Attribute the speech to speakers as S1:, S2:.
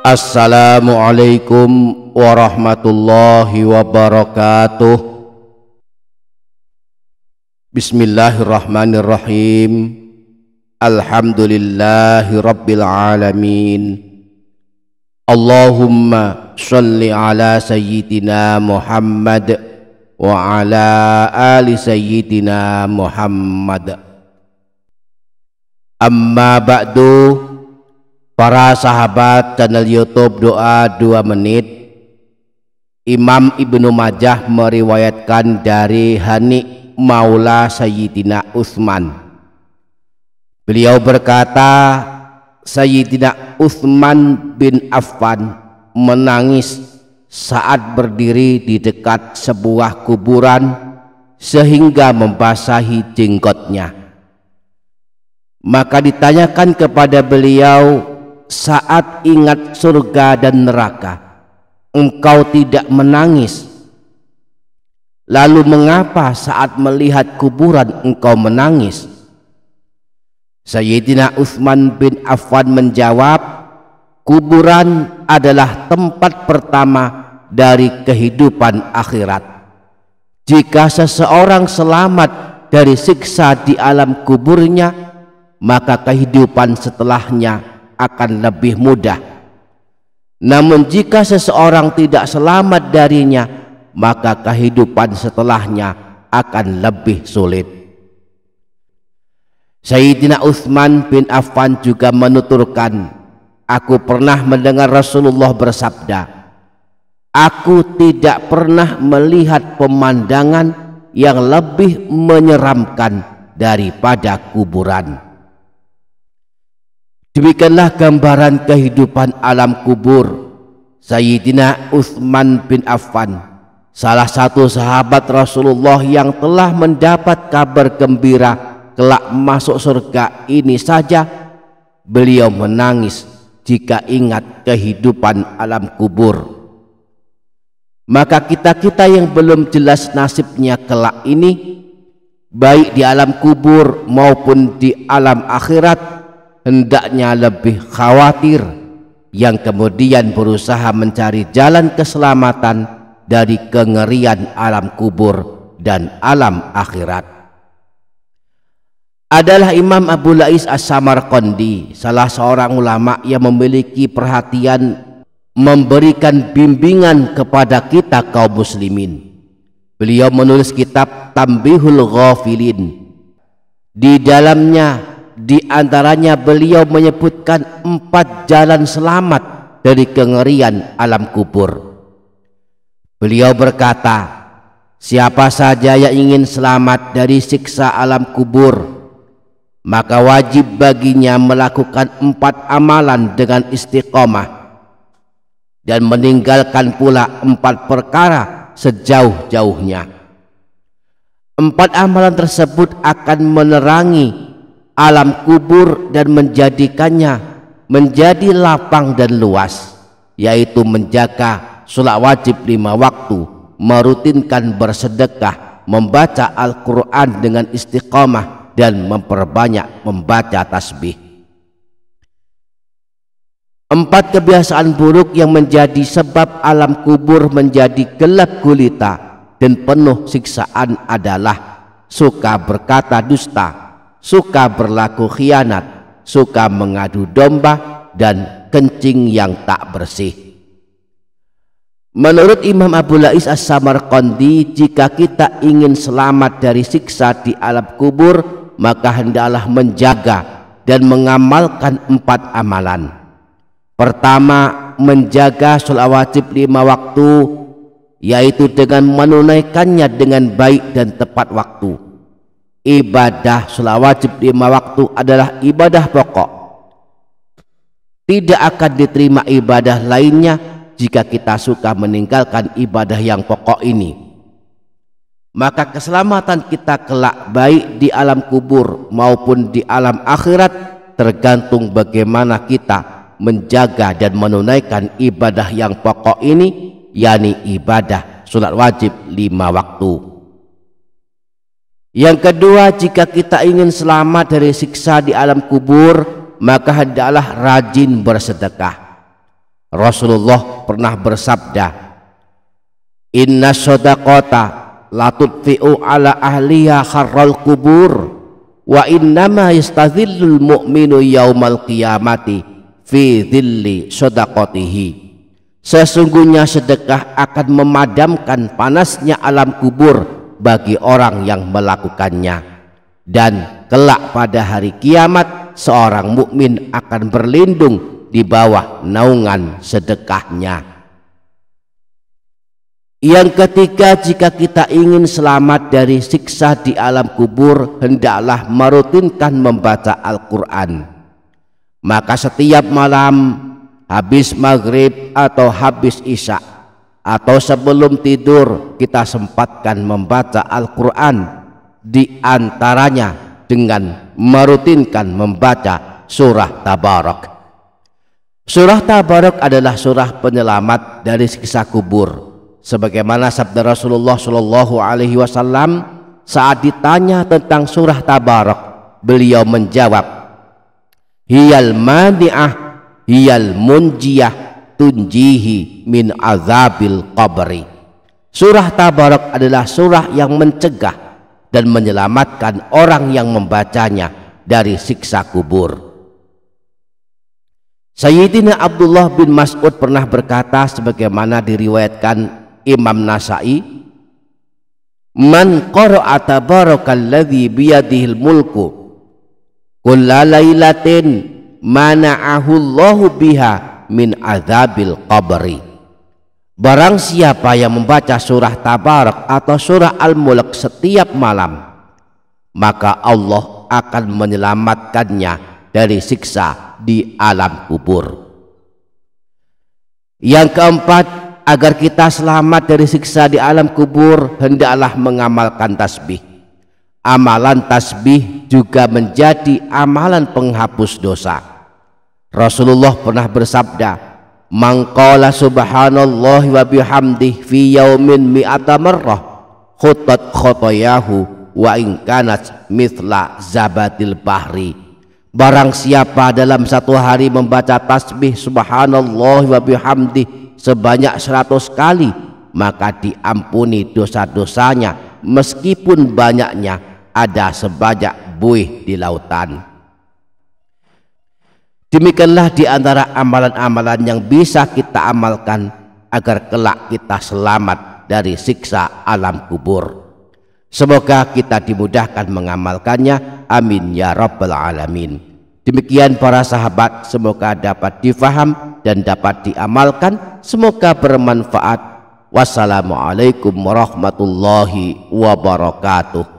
S1: Assalamualaikum warahmatullahi wabarakatuh. Bismillahirrahmanirrahim. Alhamdulillahi rabbil alamin. Allahumma sholli ala sayyidina Muhammad wa ala ali sayyidina Muhammad. Amma ba'du. Para sahabat channel YouTube Doa 2 Menit, Imam Ibnu Majah meriwayatkan dari Hani Maula Sayyidina Utsman. Beliau berkata, Sayyidina Utsman bin Affan menangis saat berdiri di dekat sebuah kuburan sehingga membasahi jenggotnya. Maka ditanyakan kepada beliau, saat ingat surga dan neraka, engkau tidak menangis? Lalu mengapa saat melihat kuburan engkau menangis? Sayyidina Utsman bin Affan menjawab, kuburan adalah tempat pertama dari kehidupan akhirat. Jika seseorang selamat dari siksa di alam kuburnya, maka kehidupan setelahnya akan lebih mudah. Namun jika seseorang tidak selamat darinya, maka kehidupan setelahnya akan lebih sulit. Sayyidina Utsman bin Affan juga menuturkan, aku pernah mendengar Rasulullah bersabda, aku tidak pernah melihat pemandangan yang lebih menyeramkan daripada kuburan. Demikianlah gambaran kehidupan alam kubur. Sayyidina Utsman bin Affan, salah satu sahabat Rasulullah yang telah mendapat kabar gembira kelak masuk surga ini saja, beliau menangis jika ingat kehidupan alam kubur. Maka kita-kita yang belum jelas nasibnya kelak ini, baik di alam kubur maupun di alam akhirat, hendaknya lebih khawatir, yang kemudian berusaha mencari jalan keselamatan dari kengerian alam kubur dan alam akhirat. Adalah Imam Abu Lais As-Samarqandi, salah seorang ulama yang memiliki perhatian memberikan bimbingan kepada kita kaum muslimin. Beliau menulis kitab Tanbihul Ghafilin. Di dalamnya, di antaranya beliau menyebutkan 4 jalan selamat dari kengerian alam kubur. Beliau berkata, siapa saja yang ingin selamat dari siksa alam kubur, maka wajib baginya melakukan 4 amalan dengan istiqomah dan meninggalkan pula 4 perkara sejauh-jauhnya. 4 amalan tersebut akan menerangi alam kubur dan menjadikannya menjadi lapang dan luas, yaitu menjaga sholat wajib 5 waktu, merutinkan bersedekah, membaca Al-Quran dengan istiqomah, dan memperbanyak membaca tasbih. 4 kebiasaan buruk yang menjadi sebab alam kubur menjadi gelap gulita dan penuh siksaan adalah suka berkata dusta, suka berlaku khianat, suka mengadu domba, dan kencing yang tak bersih. Menurut Imam Abu Lais As-Samarqandi, jika kita ingin selamat dari siksa di alam kubur, maka hendaklah menjaga dan mengamalkan 4 amalan. Pertama, menjaga sholat wajib 5 waktu, yaitu dengan menunaikannya dengan baik dan tepat waktu. Ibadah sholat wajib 5 waktu adalah ibadah pokok. Tidak akan diterima ibadah lainnya jika kita suka meninggalkan ibadah yang pokok ini. Maka keselamatan kita kelak baik di alam kubur maupun di alam akhirat tergantung bagaimana kita menjaga dan menunaikan ibadah yang pokok ini, yakni ibadah sholat wajib 5 waktu. Yang kedua, jika kita ingin selamat dari siksa di alam kubur, maka hendaklah rajin bersedekah. Rasulullah pernah bersabda, inna shadaqata la tudfi'u ala ahliha kharral kubur wa innama yastadhillul mu'minu yaumal qiyamati fi dhilli shadaqatihi. Sesungguhnya sedekah akan memadamkan panasnya alam kubur bagi orang yang melakukannya, dan kelak pada hari kiamat seorang mukmin akan berlindung di bawah naungan sedekahnya. Yang ketiga, jika kita ingin selamat dari siksa di alam kubur, hendaklah merutinkan membaca Al-Quran. Maka setiap malam habis maghrib atau habis isya atau sebelum tidur kita sempatkan membaca Al-Quran, di antaranya dengan merutinkan membaca surah Tabarak. Surah Tabarak adalah surah penyelamat dari siksa kubur, sebagaimana sabda Rasulullah Shallallahu Alaihi Wasallam saat ditanya tentang surah Tabarak, beliau menjawab, hiyal mani'ah hiyal munjiyah tunjihi min azabil qabri. Surah Tabarak adalah surah yang mencegah dan menyelamatkan orang yang membacanya dari siksa kubur. Sayyidina Abdullah bin Mas'ud pernah berkata sebagaimana diriwayatkan Imam Nasai, man qara'a tabarakalladzi biyadihil mulku kullalailatin mana'ahullahu biha min azabil qabri. Barang siapa yang membaca surah Tabarak atau surah Al-Mulk setiap malam, maka Allah akan menyelamatkannya dari siksa di alam kubur. Yang keempat, agar kita selamat dari siksa di alam kubur, hendaklah mengamalkan tasbih. Amalan tasbih juga menjadi amalan penghapus dosa. Rasulullah pernah bersabda, man qala subhanallahi wa bihamdihi fi yaumin mi'ata marrah khutat khotoyahu wa in kanat mithla zabatil bahri. Barang siapa dalam satu hari membaca tasbih subhanallahi wa bihamdihi sebanyak 100 kali, maka diampuni dosa-dosanya meskipun banyaknya ada sebanyak buih di lautan. Demikianlah di antara amalan-amalan yang bisa kita amalkan agar kelak kita selamat dari siksa alam kubur. Semoga kita dimudahkan mengamalkannya. Amin ya rabbal alamin. Demikian para sahabat, semoga dapat difaham dan dapat diamalkan. Semoga bermanfaat. Wassalamualaikum warahmatullahi wabarakatuh.